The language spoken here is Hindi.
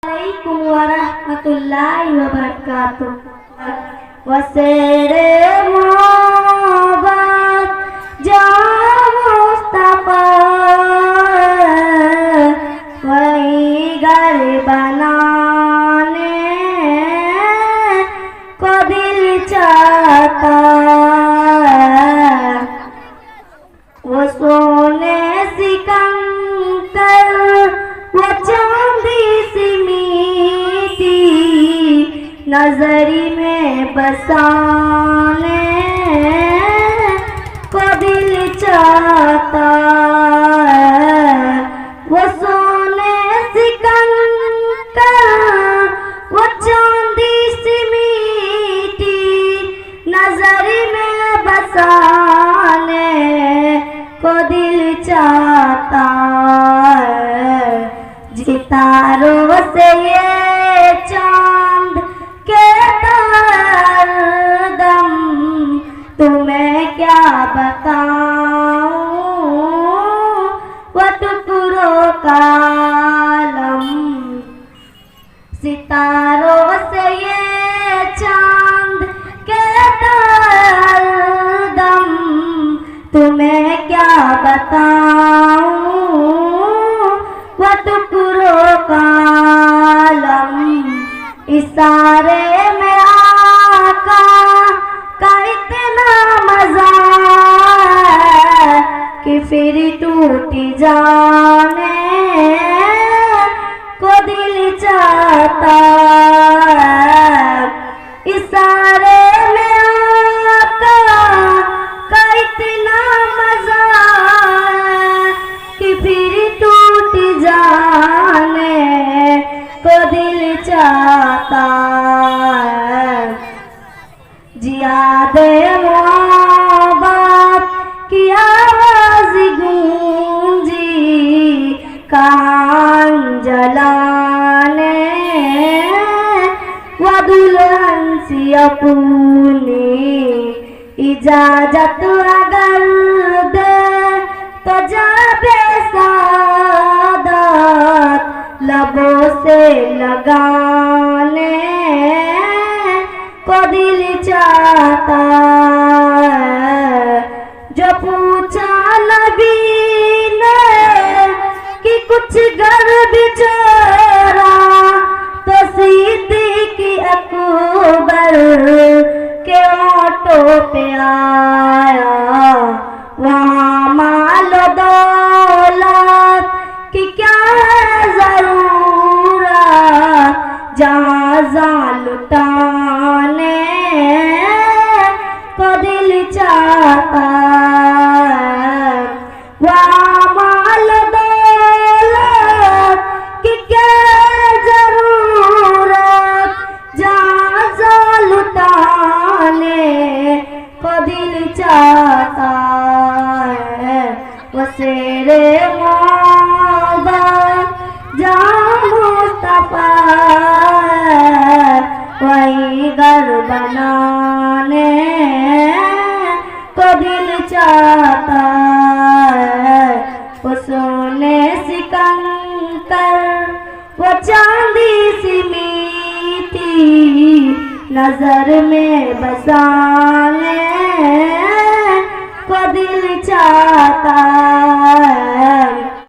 Assalamualaikum warahmatullahi wabarakatuh. Wasere mohabbat ja Mustafa वही घर बनाने को दिल चाहता वो सोने सिकंदर वो चांदी सी मीठी नजरी में बसाने को दिल चाहता वो सोने सिकंदर वो चांदी सी मीठी नजरी में बसाने को दिल चाहता सितारों से ये चांद के दम तुम्हें क्या बताऊं वो टुकड़ों का आलम सितारों से ये चांद के दम तुम्हें क्या बताऊं वो टुकड़ों का आलम इशारे में आका का इतना मजा है कि फिर टूट जाने को दिल चाहता इशारे में आका का इतना मजा है कि फिर टूट जाने को दिल चाहता जियादे मोहब्बत की आवाज गूंजी कान जलाने वो दुल्हन सी अपनी इजाजत अगर दे तो जाबे सादत लबों से लगाने को दिल चाहता जो पूछा नबी ने कि कुछ घर बिछोरा तो सिद्दीक़ अकबर के ऑटो पे आया वहाँ मालो दौलत की क्या है जरूरत जहाँ लुटाने को दिल चाहता वहाँ माल दौलत की क्या जरूरत जहाँ लुटाने को दिल चाहता है वो शेरे मोहब्बत जा मुस्तफा वही घर बनाने को दिल चाहता है वो सोने सिकंदर वो चांदी सी मीठी नजर में बसाने को दिल चाहता है